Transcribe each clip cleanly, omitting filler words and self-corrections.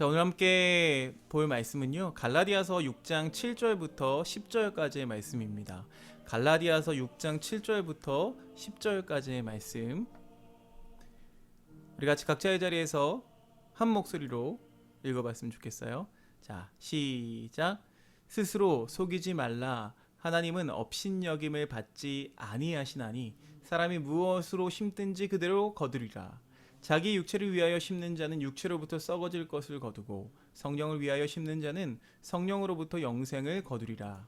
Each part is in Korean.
자, 오늘 함께 볼 말씀은요, 갈라디아서 6장 7절부터 10절까지의 말씀입니다. 갈라디아서 6장 7절부터 10절까지의 말씀, 우리 같이 각자의 자리에서 한 목소리로 읽어봤으면 좋겠어요. 자, 시작. 스스로 속이지 말라. 하나님은 업신여김을 받지 아니하시나니 사람이 무엇으로 심든지 그대로 거두리라. 자기 육체를 위하여 심는 자는 육체로부터 썩어질 것을 거두고 성령을 위하여 심는 자는 성령으로부터 영생을 거두리라.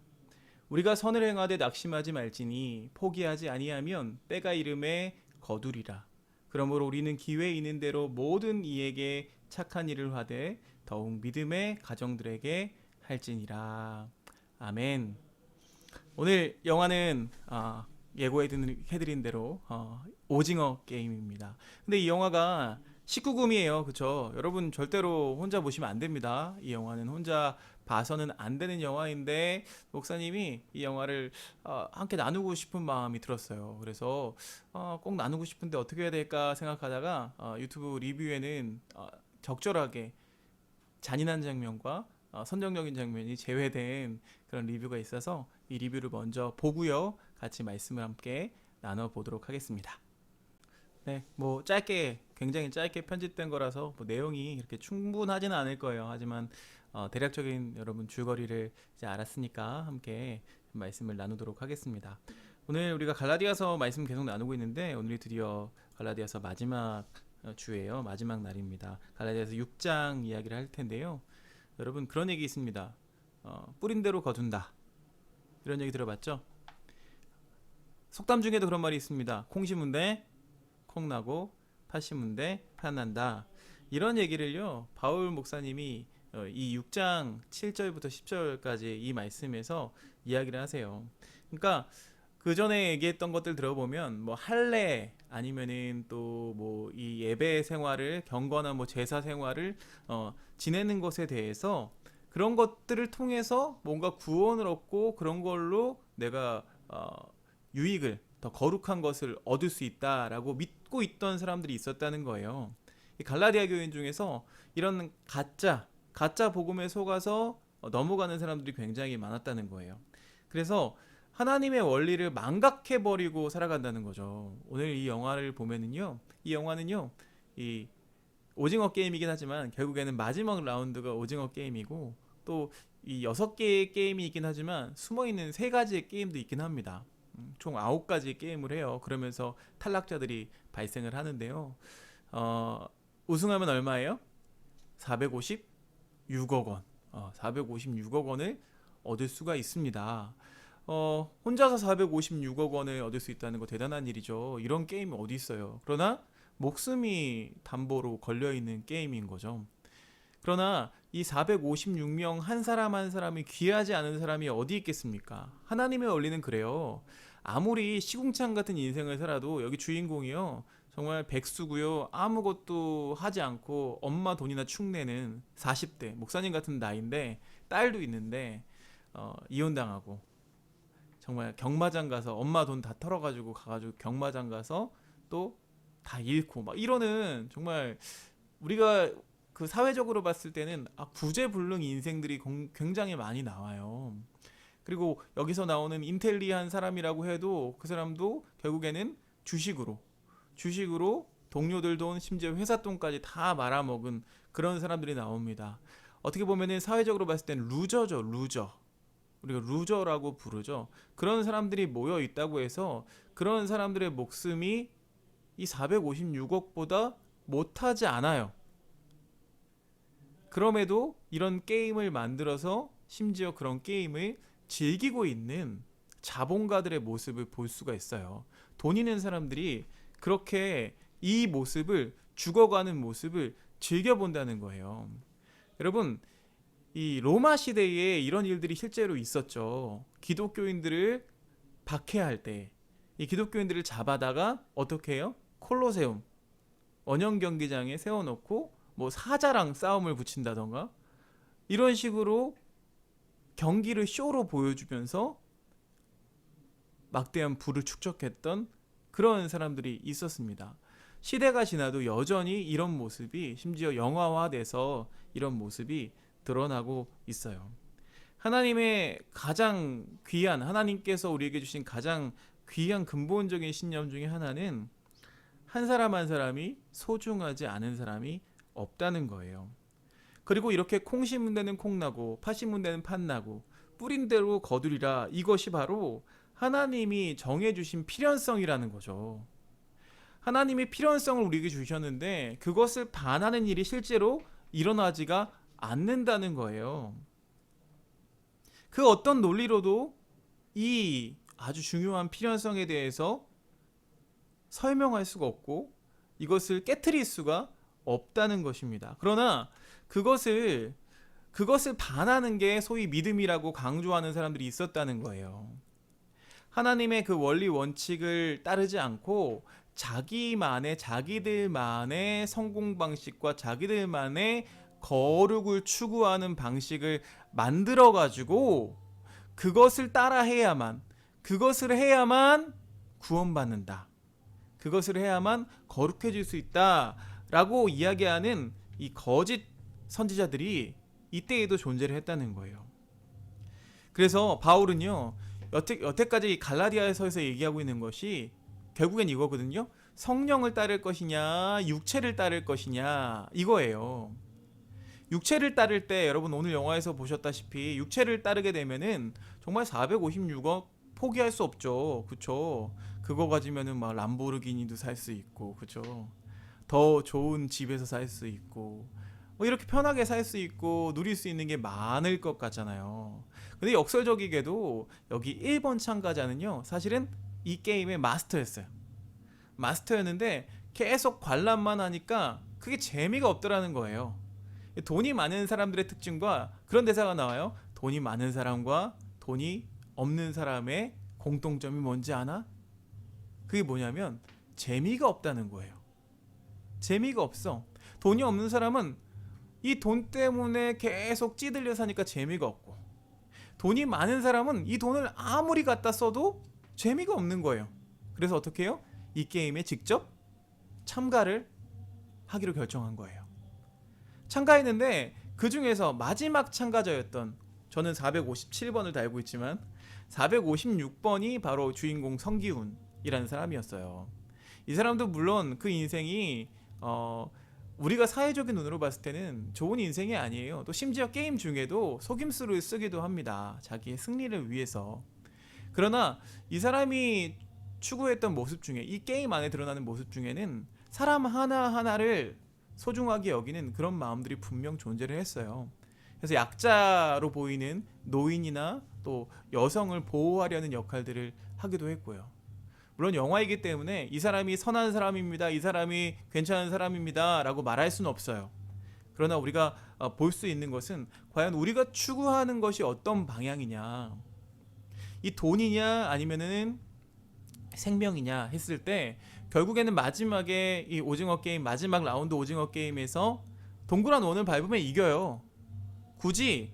우리가 선을 행하되 낙심하지 말지니 포기하지 아니하면 때가 이름에 거두리라. 그러므로 우리는 기회 있는 대로 모든 이에게 착한 일을 하되 더욱 믿음의 가정들에게 할지니라. 아멘. 오늘 영화는 예고해드린 대로 오징어 게임입니다. 근데 이 영화가 19금이에요. 그쵸? 여러분 절대로 혼자 보시면 안 됩니다. 이 영화는 혼자 봐서는 안 되는 영화인데 목사님이 이 영화를 함께 나누고 싶은 마음이 들었어요. 그래서 꼭 나누고 싶은데 어떻게 해야 될까 생각하다가 유튜브 리뷰에는 적절하게 잔인한 장면과 선정적인 장면이 제외된 그런 리뷰가 있어서 이 리뷰를 먼저 보고요, 같이 말씀을 함께 나눠보도록 하겠습니다. 네, 뭐 굉장히 짧게 편집된 거라서 뭐 내용이 이렇게 충분하지는 않을 거예요. 하지만 대략적인 여러분 줄거리를 이제 알았으니까 함께 말씀을 나누도록 하겠습니다. 오늘 우리가 갈라디아서 말씀 계속 나누고 있는데 오늘이 드디어 갈라디아서 마지막 주예요. 마지막 날입니다. 갈라디아서 6장 이야기를 할 텐데요. 여러분 그런 얘기 있습니다. 뿌린 대로 거둔다. 이런 얘기 들어봤죠? 속담 중에도 그런 말이 있습니다. 콩 심은 데 콩 나고 팥 심은 데 팥 난다. 이런 얘기를요, 바울 목사님이 이 6장 7절부터 10절까지 이 말씀에서 이야기를 하세요. 그러니까 그 전에 얘기했던 것들 들어보면 뭐 할례 아니면은 또 뭐 이 예배 생활을 경건한 뭐 제사 생활을 지내는 것에 대해서 그런 것들을 통해서 뭔가 구원을 얻고 그런 걸로 내가 유익을 더 거룩한 것을 얻을 수 있다라고 믿고 있던 사람들이 있었다는 거예요. 이 갈라디아 교인 중에서 이런 가짜 복음에 속아서 넘어가는 사람들이 굉장히 많았다는 거예요. 그래서 하나님의 원리를 망각해버리고 살아간다는 거죠. 오늘 이 영화를 보면은요, 이 영화는요, 이 오징어 게임이긴 하지만 결국에는 마지막 라운드가 오징어 게임이고 또 이 6개의 게임이 있긴 하지만 숨어있는 3가지의 게임도 있긴 합니다. 총 9가지 게임을 해요. 그러면서 탈락자들이 발생을 하는데요. 우승하면 얼마예요? 456억 원. 456억 원을 얻을 수가 있습니다. 혼자서 456억 원을 얻을 수 있다는 거 대단한 일이죠. 이런 게임이 어디 있어요. 그러나 목숨이 담보로 걸려있는 게임인 거죠. 그러나 이 456명 한 사람 한 사람이 귀하지 않은 사람이 어디 있겠습니까? 하나님의 원리는 그래요. 아무리 시궁창 같은 인생을 살아도 여기 주인공이요, 정말 백수고요, 아무것도 하지 않고 엄마 돈이나 축내는 40대 목사님 같은 나이인데 딸도 있는데 이혼당하고 정말 경마장 가서 엄마 돈 다 털어가지고 가가지고 경마장 가서 또 다 잃고 막 이러는, 정말 우리가 그 사회적으로 봤을 때는 구제불능 인생들이 굉장히 많이 나와요. 그리고 여기서 나오는 인텔리한 사람이라고 해도 그 사람도 결국에는 주식으로 동료들 돈, 심지어 회사 돈까지 다 말아먹은 그런 사람들이 나옵니다. 어떻게 보면은 사회적으로 봤을 때는 루저죠, 루저. 우리가 루저라고 부르죠. 그런 사람들이 모여 있다고 해서 그런 사람들의 목숨이 이 456억보다 못하지 않아요. 그럼에도 이런 게임을 만들어서 심지어 그런 게임을 즐기고 있는 자본가들의 모습을 볼 수가 있어요. 돈 있는 사람들이 그렇게 이 모습을, 죽어가는 모습을 즐겨본다는 거예요. 여러분, 이 로마 시대에 이런 일들이 실제로 있었죠. 기독교인들을 박해할 때 이 기독교인들을 잡아다가 어떻게 해요? 콜로세움, 원형 경기장에 세워놓고 뭐 사자랑 싸움을 붙인다던가 이런 식으로 경기를 쇼로 보여주면서 막대한 부를 축적했던 그런 사람들이 있었습니다. 시대가 지나도 여전히 이런 모습이 심지어 영화화돼서 이런 모습이 드러나고 있어요. 하나님의 가장 귀한, 하나님께서 우리에게 주신 가장 귀한 근본적인 신념 중에 하나는 한 사람 한 사람이 소중하지 않은 사람이 없다는 거예요. 그리고 이렇게 콩 심은 데는 콩 나고 팥 심은 데는 팥 나고 뿌린 대로 거두리라, 이것이 바로 하나님이 정해주신 필연성이라는 거죠. 하나님이 필연성을 우리에게 주셨는데 그것을 반하는 일이 실제로 일어나지가 않는다는 거예요. 그 어떤 논리로도 이 아주 중요한 필연성에 대해서 설명할 수가 없고 이것을 깨트릴 수가 없다는 것입니다. 그러나 그것을 반하는 게 소위 믿음이라고 강조하는 사람들이 있었다는 거예요. 하나님의 그 원리 원칙을 따르지 않고 자기들만의 성공 방식과 자기들만의 거룩을 추구하는 방식을 만들어 가지고 그것을 따라해야만, 그것을 해야만 구원받는다, 그것을 해야만 거룩해질 수 있다라고 이야기하는 이 거짓 선지자들이 이때에도 존재를 했다는 거예요. 그래서 바울은요, 여태까지 갈라디아서에서 얘기하고 있는 것이 결국엔 이거거든요. 성령을 따를 것이냐 육체를 따를 것이냐, 이거예요. 육체를 따를 때 여러분 오늘 영화에서 보셨다시피 육체를 따르게 되면은 정말 456억 포기할 수 없죠. 그쵸? 그거 가지면은 막 람보르기니도 살 수 있고, 그쵸? 더 좋은 집에서 살 수 있고, 뭐 이렇게 편하게 살 수 있고 누릴 수 있는 게 많을 것 같잖아요. 근데 역설적이게도 여기 1번 참가자는요, 사실은 이 게임의 마스터였어요. 마스터였는데 계속 관람만 하니까 그게 재미가 없더라는 거예요. 돈이 많은 사람들의 특징과 그런 대사가 나와요. 돈이 많은 사람과 돈이 없는 사람의 공통점이 뭔지 아나? 그게 뭐냐면 재미가 없다는 거예요. 재미가 없어. 돈이 없는 사람은 이 돈 때문에 계속 찌들려 사니까 재미가 없고, 돈이 많은 사람은 이 돈을 아무리 갖다 써도 재미가 없는 거예요. 그래서 어떻게 해요? 이 게임에 직접 참가를 하기로 결정한 거예요. 참가했는데 그 중에서 마지막 참가자였던, 저는 457번을 달고 있지만 456번이 바로 주인공 성기훈이라는 사람이었어요. 이 사람도 물론 그 인생이 우리가 사회적인 눈으로 봤을 때는 좋은 인생이 아니에요. 또 심지어 게임 중에도 속임수를 쓰기도 합니다. 자기의 승리를 위해서. 그러나 이 사람이 추구했던 모습 중에, 이 게임 안에 드러나는 모습 중에는 사람 하나하나를 소중하게 여기는 그런 마음들이 분명 존재를 했어요. 그래서 약자로 보이는 노인이나 또 여성을 보호하려는 역할들을 하기도 했고요. 물론 영화이기 때문에 이 사람이 선한 사람입니다, 이 사람이 괜찮은 사람입니다 라고 말할 수는 없어요. 그러나 우리가 볼 수 있는 것은 과연 우리가 추구하는 것이 어떤 방향이냐, 이 돈이냐 아니면은 생명이냐 했을 때 결국에는 마지막에 이 오징어 게임, 마지막 라운드 오징어 게임에서 동그란 원을 밟으면 이겨요. 굳이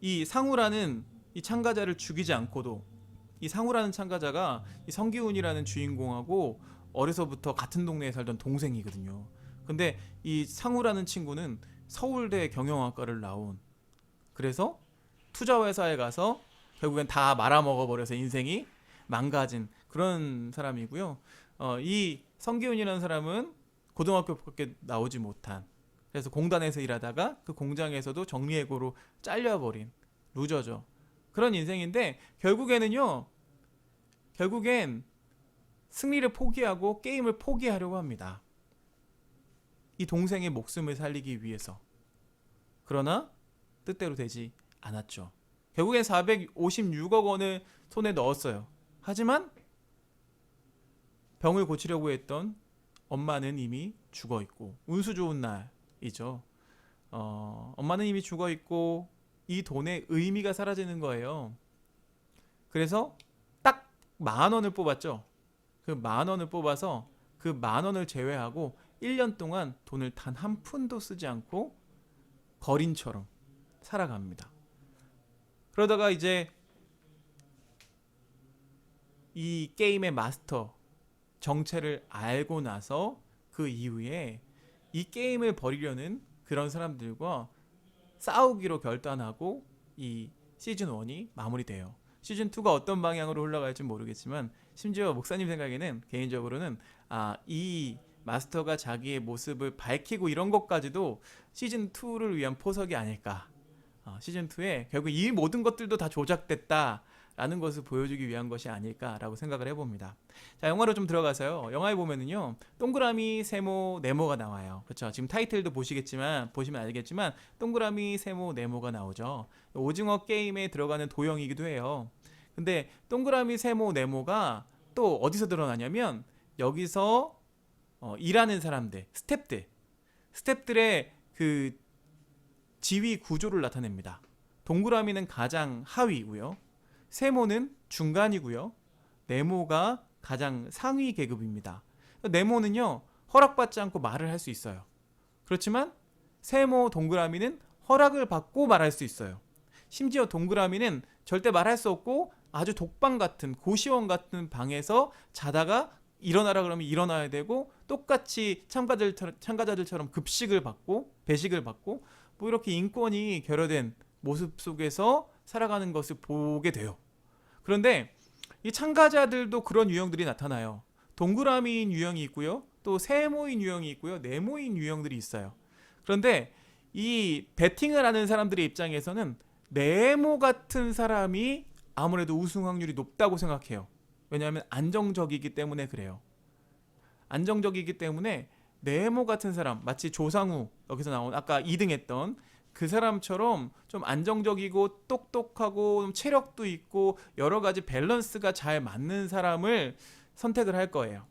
이 상우라는 이 참가자를 죽이지 않고도, 이 상우라는 참가자가 이 성기훈이라는 주인공하고 어려서부터 같은 동네에 살던 동생이거든요. 근데 이 상우라는 친구는 서울대 경영학과를 나온, 그래서 투자회사에 가서 결국엔 다 말아먹어버려서 인생이 망가진 그런 사람이고요. 이 성기훈이라는 사람은 고등학교밖에 나오지 못한, 그래서 공단에서 일하다가 그 공장에서도 정리해고로 잘려버린 루저죠. 그런 인생인데 결국엔 승리를 포기하고 게임을 포기하려고 합니다. 이 동생의 목숨을 살리기 위해서. 그러나 뜻대로 되지 않았죠. 결국엔 456억 원을 손에 넣었어요. 하지만 병을 고치려고 했던 엄마는 이미 죽어 있고, 운수 좋은 날이죠. 엄마는 이미 죽어 있고 이 돈의 의미가 사라지는 거예요. 그래서 딱 10,000원을 뽑았죠. 그 10,000원을 뽑아서 그 10,000원을 제외하고 1년 동안 돈을 단 한 푼도 쓰지 않고 거린처럼 살아갑니다. 그러다가 이제 이 게임의 마스터 정체를 알고 나서 그 이후에 이 게임을 버리려는 그런 사람들과 싸우기로 결단하고 이 시즌 1이 마무리돼요. 시즌 2가 어떤 방향으로 흘러갈지 모르겠지만 심지어 목사님 생각에는 개인적으로는 이 마스터가 자기의 모습을 밝히고 이런 것까지도 시즌 2를 위한 포석이 아닐까. 시즌 2에 결국 이 모든 것들도 다 조작됐다 라는 것을 보여주기 위한 것이 아닐까라고 생각을 해봅니다. 자, 영화로 좀 들어가서요. 영화에 보면은요, 동그라미, 세모, 네모가 나와요. 그렇죠? 지금 타이틀도 보시면 알겠지만 동그라미, 세모, 네모가 나오죠. 오징어 게임에 들어가는 도형이기도 해요. 근데 동그라미, 세모, 네모가 또 어디서 드러나냐면 여기서 일하는 사람들, 스탭들의 그 지위 구조를 나타냅니다. 동그라미는 가장 하위고요. 세모는 중간이고요. 네모가 가장 상위 계급입니다. 네모는요, 허락받지 않고 말을 할 수 있어요. 그렇지만 세모, 동그라미는 허락을 받고 말할 수 있어요. 심지어 동그라미는 절대 말할 수 없고 아주 독방 같은, 고시원 같은 방에서 자다가 일어나라 그러면 일어나야 되고, 똑같이 참가자들처럼 급식을 받고 배식을 받고 뭐 이렇게 인권이 결여된 모습 속에서 살아가는 것을 보게 돼요. 그런데 이 참가자들도 그런 유형들이 나타나요. 동그라미인 유형이 있고요, 또 세모인 유형이 있고요, 네모인 유형들이 있어요. 그런데 이 배팅을 하는 사람들의 입장에서는 네모 같은 사람이 아무래도 우승 확률이 높다고 생각해요. 왜냐하면 안정적이기 때문에 그래요. 안정적이기 때문에 네모 같은 사람, 마치 조상우 여기서 나온 아까 2등 했던 그 사람처럼 좀 안정적이고 똑똑하고 좀 체력도 있고 여러 가지 밸런스가 잘 맞는 사람을 선택을 할 거예요.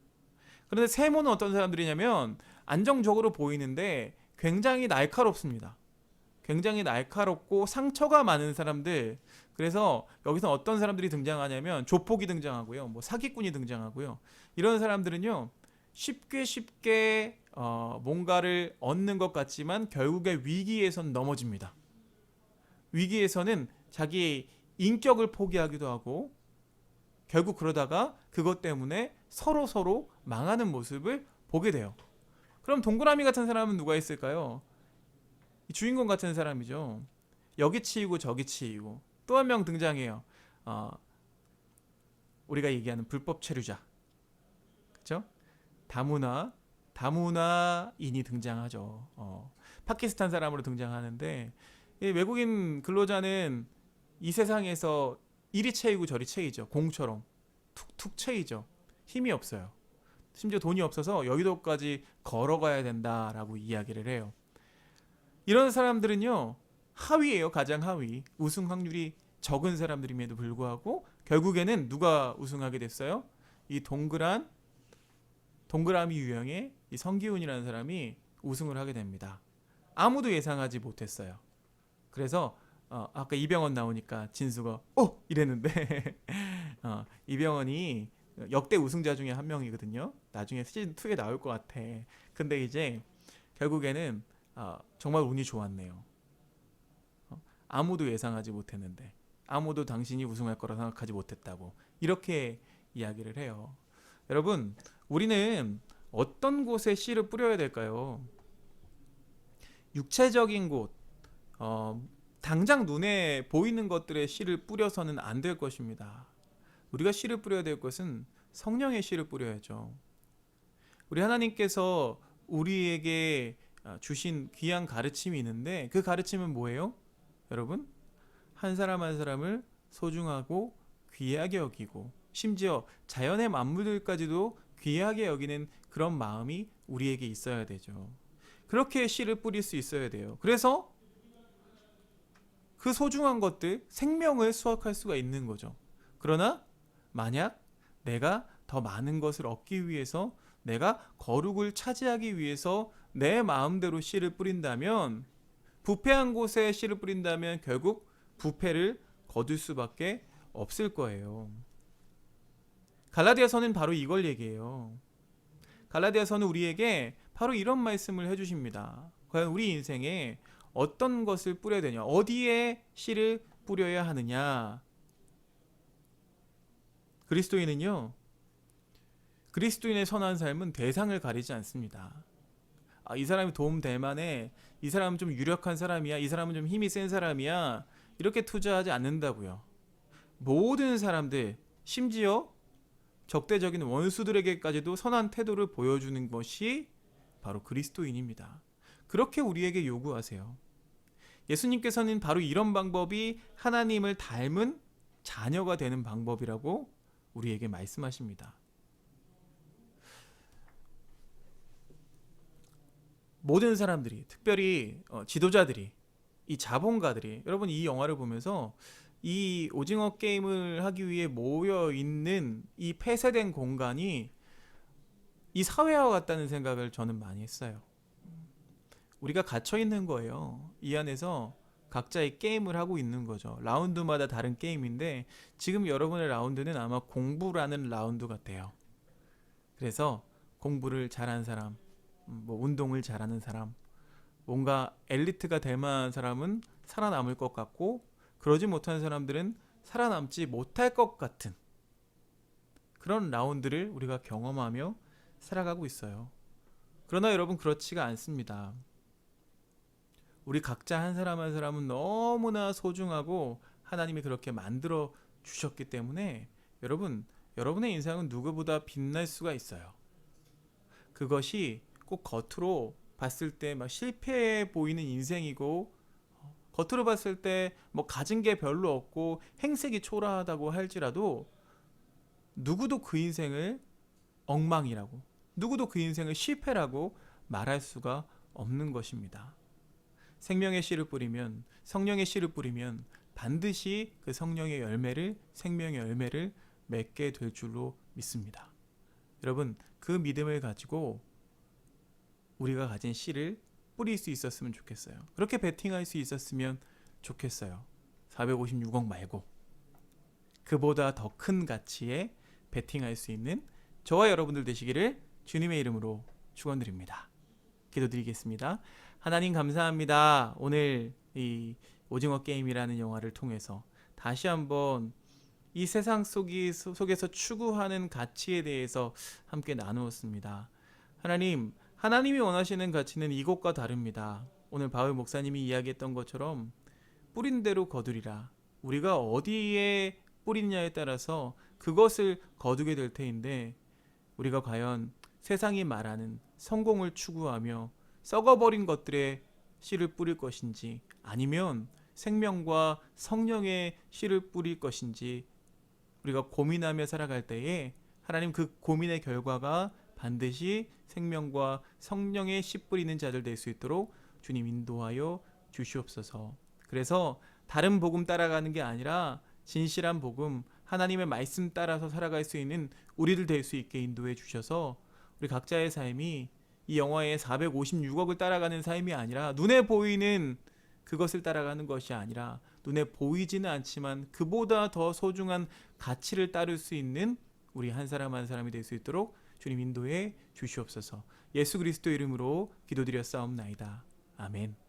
그런데 세모는 어떤 사람들이냐면 안정적으로 보이는데 굉장히 날카롭습니다. 굉장히 날카롭고 상처가 많은 사람들. 그래서 여기서 어떤 사람들이 등장하냐면 조폭이 등장하고요, 뭐 사기꾼이 등장하고요. 이런 사람들은요, 쉽게 뭔가를 얻는 것 같지만 결국에 위기에선 넘어집니다. 위기에서는 자기의 인격을 포기하기도 하고 결국 그러다가 그것 때문에 서로 망하는 모습을 보게 돼요. 그럼 동그라미 같은 사람은 누가 있을까요? 주인공 같은 사람이죠. 여기 치이고 저기 치이고. 또 한 명 등장해요. 우리가 얘기하는 불법 체류자. 그렇죠? 다문화인이 등장하죠. 파키스탄 사람으로 등장하는데, 이 외국인 근로자는 이 세상에서 이리 채이고 저리 채이죠. 공처럼 툭툭 채이죠. 힘이 없어요. 심지어 돈이 없어서 여의도까지 걸어가야 된다라고 이야기를 해요. 이런 사람들은요, 하위예요. 가장 하위. 우승 확률이 적은 사람들임에도 불구하고 결국에는 누가 우승하게 됐어요? 이 동그라미 유형의 이 성기훈이라는 사람이 우승을 하게 됩니다. 아무도 예상하지 못했어요. 그래서 아까 이병헌 나오니까 진수가 이랬는데 이병헌이 역대 우승자 중에 한 명이거든요. 나중에 시즌 2에 나올 것 같아. 근데 이제 결국에는 정말 운이 좋았네요. 아무도 예상하지 못했는데, 아무도 당신이 우승할 거라 생각하지 못했다고 이렇게 이야기를 해요. 여러분, 우리는 어떤 곳에 씨를 뿌려야 될까요? 육체적인 곳, 당장 눈에 보이는 것들에 씨를 뿌려서는 안 될 것입니다. 우리가 씨를 뿌려야 될 것은 성령의 씨를 뿌려야죠. 우리 하나님께서 우리에게 주신 귀한 가르침이 있는데, 그 가르침은 뭐예요? 여러분, 한 사람 한 사람을 소중하고 귀하게 여기고, 심지어 자연의 만물들까지도 귀하게 여기는 그런 마음이 우리에게 있어야 되죠. 그렇게 씨를 뿌릴 수 있어야 돼요. 그래서 그 소중한 것들, 생명을 수확할 수가 있는 거죠. 그러나 만약 내가 더 많은 것을 얻기 위해서, 내가 거룩을 차지하기 위해서 내 마음대로 씨를 뿌린다면, 부패한 곳에 씨를 뿌린다면 결국 부패를 거둘 수밖에 없을 거예요. 갈라디아서는 바로 이걸 얘기해요. 갈라디아서는 우리에게 바로 이런 말씀을 해주십니다. 과연 우리 인생에 어떤 것을 뿌려야 되냐, 어디에 씨를 뿌려야 하느냐. 그리스도인은요, 그리스도인의 선한 삶은 대상을 가리지 않습니다. 이 사람이 도움 될 만해, 이 사람은 좀 유력한 사람이야, 이 사람은 좀 힘이 센 사람이야, 이렇게 투자하지 않는다고요. 모든 사람들, 심지어 적대적인 원수들에게까지도 선한 태도를 보여주는 것이 바로 그리스도인입니다. 그렇게 우리에게 요구하세요. 예수님께서는 바로 이런 방법이 하나님을 닮은 자녀가 되는 방법이라고 우리에게 말씀하십니다. 모든 사람들이, 특별히 지도자들이, 이 자본가들이, 여러분 이 영화를 보면서 이 오징어 게임을 하기 위해 모여 있는 이 폐쇄된 공간이 이 사회와 같다는 생각을 저는 많이 했어요. 우리가 갇혀 있는 거예요. 이 안에서 각자의 게임을 하고 있는 거죠. 라운드마다 다른 게임인데 지금 여러분의 라운드는 아마 공부라는 라운드 같아요. 그래서 공부를 잘하는 사람, 운동을 잘하는 사람, 뭔가 엘리트가 될 만한 사람은 살아남을 것 같고, 그러지 못한 사람들은 살아남지 못할 것 같은 그런 라운드를 우리가 경험하며 살아가고 있어요. 그러나 여러분, 그렇지가 않습니다. 우리 각자 한 사람 한 사람은 너무나 소중하고 하나님이 그렇게 만들어 주셨기 때문에 여러분의 인생은 누구보다 빛날 수가 있어요. 그것이 꼭 겉으로 봤을 때 막 실패해 보이는 인생이고, 겉으로 봤을 때 뭐 가진 게 별로 없고 행색이 초라하다고 할지라도, 누구도 그 인생을 엉망이라고, 누구도 그 인생을 실패라고 말할 수가 없는 것입니다. 생명의 씨를 뿌리면, 성령의 씨를 뿌리면 반드시 그 성령의 열매를, 생명의 열매를 맺게 될 줄로 믿습니다. 여러분, 그 믿음을 가지고 우리가 가진 씨를 뿌릴 수 있었으면 좋겠어요. 그렇게 베팅할 수 있었으면 좋겠어요. 456억 말고 그보다 더 큰 가치에 베팅할 수 있는 저와 여러분들 되시기를 주님의 이름으로 축원드립니다. 기도드리겠습니다. 하나님 감사합니다. 오늘 이 오징어 게임이라는 영화를 통해서 다시 한번 이 세상 속에서 추구하는 가치에 대해서 함께 나누었습니다. 하나님이 원하시는 가치는 이것과 다릅니다. 오늘 바울 목사님이 이야기했던 것처럼 뿌린 대로 거두리라. 우리가 어디에 뿌리느냐에 따라서 그것을 거두게 될 테인데, 우리가 과연 세상이 말하는 성공을 추구하며 썩어버린 것들에 씨를 뿌릴 것인지, 아니면 생명과 성령의 씨를 뿌릴 것인지 우리가 고민하며 살아갈 때에 하나님 그 고민의 결과가 반드시 생명과 성령의 씨 뿌리는 자들 될 수 있도록 주님 인도하여 주시옵소서. 그래서 다른 복음 따라가는 게 아니라 진실한 복음, 하나님의 말씀 따라서 살아갈 수 있는 우리들 될 수 있게 인도해 주셔서 우리 각자의 삶이 이 영화의 456억을 따라가는 삶이 아니라, 눈에 보이는 그것을 따라가는 것이 아니라, 눈에 보이지는 않지만 그보다 더 소중한 가치를 따를 수 있는 우리 한 사람 한 사람이 될 수 있도록 주님 인도해 주시옵소서. 예수 그리스도 이름으로 기도드렸사옵나이다. 아멘.